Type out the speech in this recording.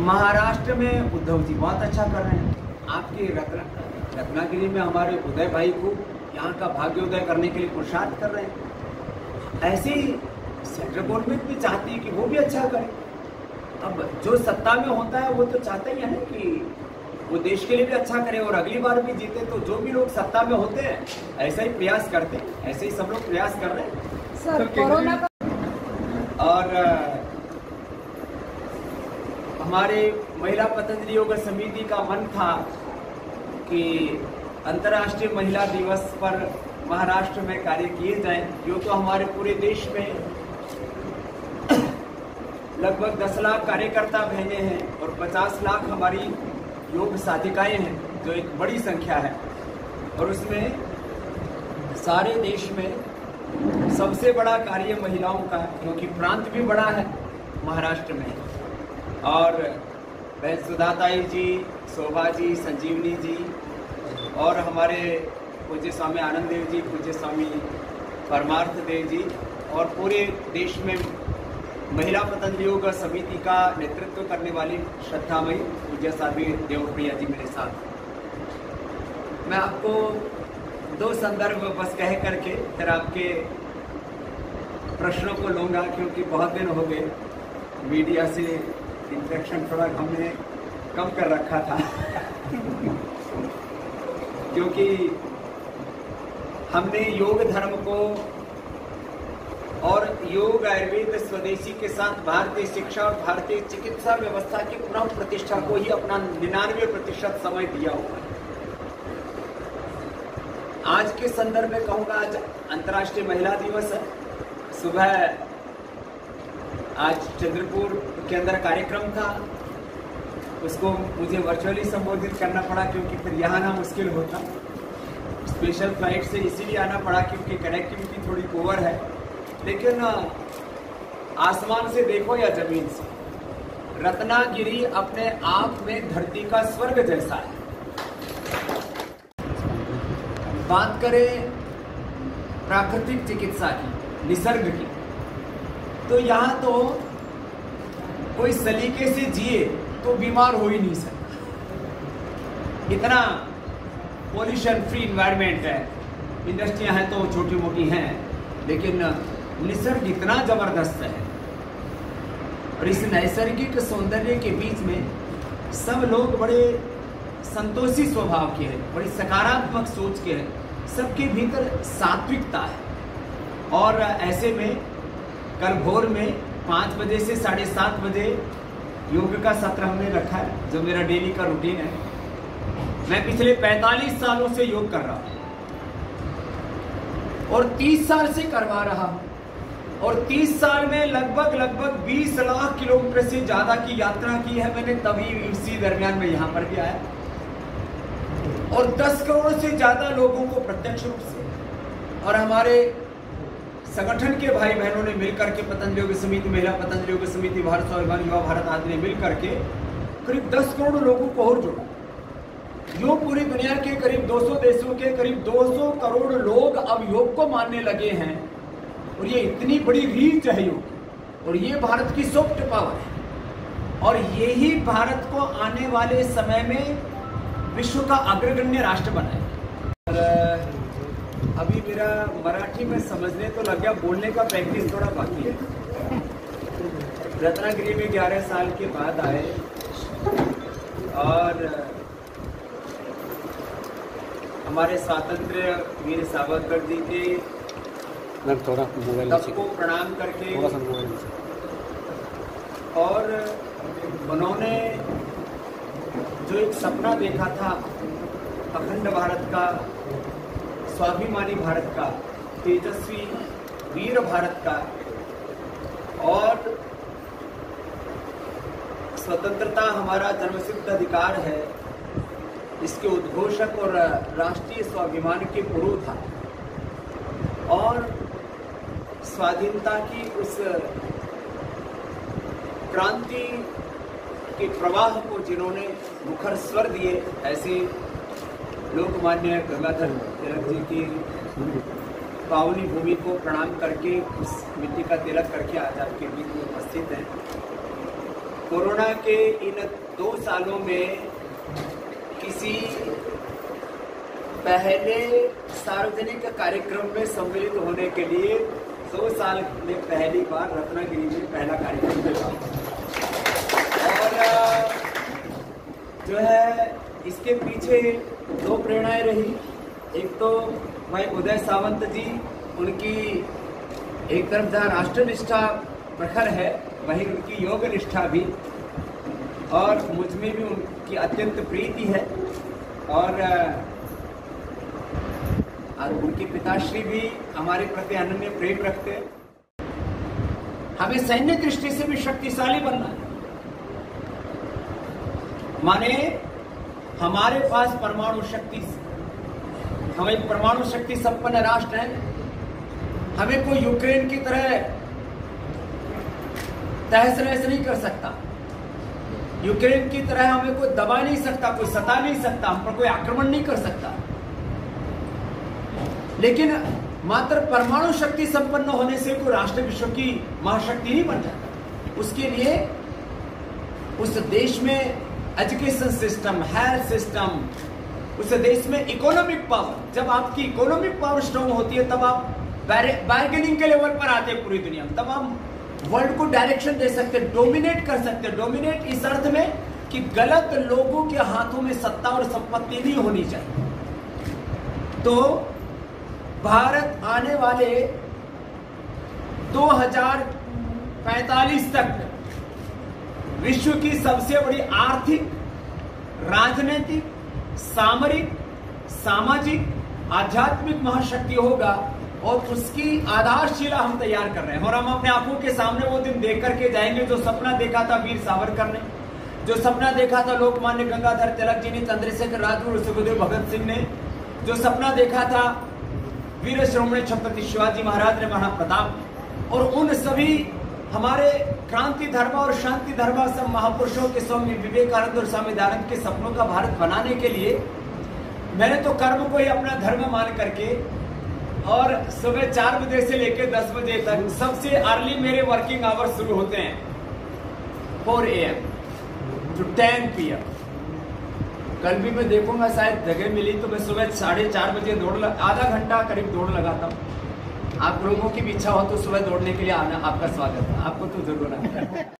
महाराष्ट्र में उद्धव जी बहुत अच्छा कर रहे हैं। आपके रत्नागिरी में हमारे उदय भाई को यहाँ का भाग्योदय करने के लिए पुरुषार्थ कर रहे हैं। ऐसे ही सेंट्रल गवर्नमेंट भी चाहती है कि वो भी अच्छा करे। अब जो सत्ता में होता है वो तो चाहता ही है ना कि वो देश के लिए भी अच्छा करे और अगली बार भी जीते। तो जो भी लोग सत्ता में होते हैं ऐसा ही प्रयास करते हैं, ऐसे ही सब लोग प्रयास कर रहे हैं सर। कोरोना का और हमारे महिला पतंजलि योग समिति का मन था कि अंतर्राष्ट्रीय महिला दिवस पर महाराष्ट्र में कार्य किए जाएं। जो तो हमारे पूरे देश में लगभग 10 लाख कार्यकर्ता बहने हैं और 50 लाख हमारी योग साधिकाएं हैं, जो एक बड़ी संख्या है। और उसमें सारे देश में सबसे बड़ा कार्य महिलाओं का है, क्योंकि प्रांत भी बड़ा है महाराष्ट्र में। और बहन सुधाताई जी, शोभा जी, संजीवनी जी और हमारे पूज्य स्वामी आनंद देव जी, पूज्य स्वामी परमार्थ देव जी और पूरे देश में महिला पतंजलि योग समिति का नेतृत्व करने वाली श्रद्धामयी पूज्य साध्वी देवप्रिया जी मेरे साथ। मैं आपको 2 संदर्भ बस कह करके फिर आपके प्रश्नों को लूँगा, क्योंकि बहुत दिन हो गए मीडिया से इंटरेक्शन थोड़ा हमने कम कर रखा था क्योंकि हमने योग धर्म को और योग आयुर्वेद स्वदेशी के साथ भारतीय शिक्षा और भारतीय चिकित्सा व्यवस्था की पुनः प्रतिष्ठा को ही अपना 99% समय दिया हुआ है। आज के संदर्भ में कहूँगा, आज अंतर्राष्ट्रीय महिला दिवस है। सुबह आज चंद्रपुर के अंदर कार्यक्रम था, उसको मुझे वर्चुअली संबोधित करना पड़ा क्योंकि फिर यहाँ आना मुश्किल होता। स्पेशल फ्लाइट से इसीलिए आना पड़ा क्योंकि कनेक्टिविटी थोड़ी पुअर है। लेकिन आसमान से देखो या जमीन से, रत्नागिरी अपने आप में धरती का स्वर्ग जैसा है। बात करें प्राकृतिक चिकित्सा की, निसर्ग की, तो यहाँ तो कोई सलीके से जिए तो बीमार हो ही नहीं सकता। इतना पॉल्यूशन फ्री इन्वायरमेंट है, इंडस्ट्रियां हैं तो छोटी मोटी हैं, लेकिन निसर्ग इतना जबरदस्त है। और इस नैसर्गिक सौंदर्य के बीच में सब लोग बड़े संतोषी स्वभाव के हैं, बड़ी सकारात्मक सोच के हैं, सबके भीतर सात्विकता है। और ऐसे में कल भोर में 5 बजे से 7:30 बजे योग का सत्र हमने रखा है, जो मेरा डेली का रूटीन है। मैं पिछले 45 सालों से योग कर रहा हूँ और 30 साल से करवा रहा हूँ। और 30 साल में लगभग 20 लाख किलोमीटर से ज्यादा की यात्रा की है मैंने, तभी इसी दरमियान में यहाँ पर भी आया। और 10 करोड़ से ज्यादा लोगों को प्रत्यक्ष रूप से और हमारे संगठन के भाई बहनों ने मिलकर के, पतंजलि योग समिति, महिला पतंजलि योग समिति, भारत स्वाभिमान युवा भारत आदि ने मिलकर के करीब 10 करोड़ लोगों को और जोड़ा। योग पूरी दुनिया के करीब 200 देशों के करीब 200 करोड़ लोग अब योग को मानने लगे हैं। और ये इतनी बड़ी रीच है योग, और ये भारत की सॉफ्ट पावर है। और यही भारत को आने वाले समय में विश्व का अग्रगण्य राष्ट्र बनाए। अभी मेरा मराठी में समझने तो लग गया, बोलने का प्रैक्टिस थोड़ा बाकी है। रत्नागिरी में 11 साल के बाद आए और हमारे स्वातंत्र्य वीर सावरकर जी के तब को प्रणाम करके, और उन्होंने जो एक सपना देखा था अखंड भारत का, स्वाभिमानी भारत का, तेजस्वी वीर भारत का, और स्वतंत्रता हमारा जन्मसिद्ध अधिकार है, इसके उद्घोषक और राष्ट्रीय स्वाभिमान के पुरोधा, और स्वाधीनता की उस क्रांति के प्रवाह को जिन्होंने मुखर स्वर दिए, ऐसे लोकमान्य गंगाधर तिलक जी की पावनी भूमि को प्रणाम करके, उस मिट्टी का तिलक करके आज आपके बीच में उपस्थित हैं। कोरोना के इन 2 सालों में किसी पहले सार्वजनिक कार्यक्रम में सम्मिलित होने के लिए 2 साल में पहली बार रत्नागिरी में पहला कार्यक्रम हुआ। और जो है इसके पीछे 2 प्रेरणाएं रही। एक तो भाई उदय सावंत जी, उनकी एक तरफ जहाँ राष्ट्र निष्ठा प्रखर है वहीं उनकी योग निष्ठा भी, और मुझ में भी उनकी अत्यंत प्रीति है। और उनके पिताश्री भी हमारे प्रति अनन्य प्रेम रखते हैं। हमें सैन्य दृष्टि से भी शक्तिशाली बनना है, माने हमारे पास परमाणु शक्ति, हम एक परमाणु शक्ति संपन्न राष्ट्र हैं। हमें कोई यूक्रेन की तरह तहस नहस नहीं कर सकता, यूक्रेन की तरह हमें कोई दबा नहीं सकता, कोई सता नहीं सकता, हम पर कोई आक्रमण नहीं कर सकता। लेकिन मात्र परमाणु शक्ति संपन्न होने से कोई राष्ट्र विश्व की महाशक्ति नहीं बन जाता। उसके लिए उस देश में एजुकेशन सिस्टम, हेल्थ सिस्टम, उस देश में इकोनॉमिक पावर, जब आपकी इकोनॉमिक पावर स्ट्रांग होती है तब आप बार्गेनिंग के लेवल पर आते हैं पूरी दुनिया में, तब हम वर्ल्ड को डायरेक्शन दे सकते हैं, डोमिनेट कर सकते हैं। डोमिनेट इस अर्थ में कि गलत लोगों के हाथों में सत्ता और संपत्ति नहीं होनी चाहिए। तो भारत आने वाले 2045 तक विश्व की सबसे बड़ी आर्थिक, राजनीतिक, सामरिक, सामाजिक, आध्यात्मिक महाशक्ति होगा, और उसकी आधारशिला हम तैयार कर रहे हैं। और हम अपने आंखों के सामने वो दिन देख करके जाएंगे जो सपना देखा था वीर सावरकर ने, जो सपना देखा था लोकमान्य गंगाधर तिलक जी ने, चंद्रशेखर राजगुरु, सुखदेव भगत सिंह ने, जो सपना देखा था वीर श्रोमणी छत्रपति शिवाजी महाराज ने, महाप्रताप, और उन सभी हमारे क्रांति धर्म और शांति धर्म सब महापुरुषों के, स्वामी विवेकानंद और स्वामी दयानंद के सपनों का भारत बनाने के लिए मैंने तो कर्म को ही अपना धर्म मान करके, और सुबह 4 बजे से लेकर 10 बजे तक सबसे अर्ली मेरे वर्किंग आवर्स शुरू होते हैं 4 AM टू 10 PM। कल भी मैं देखूंगा शायद जगह मिली तो मैं सुबह 4:30 बजे आधा घंटा करीब दौड़ लगाता हूँ। आप लोगों की भी इच्छा हो तो सुबह दौड़ने के लिए आना, आपका स्वागत है, आपको तो जरूर आना है।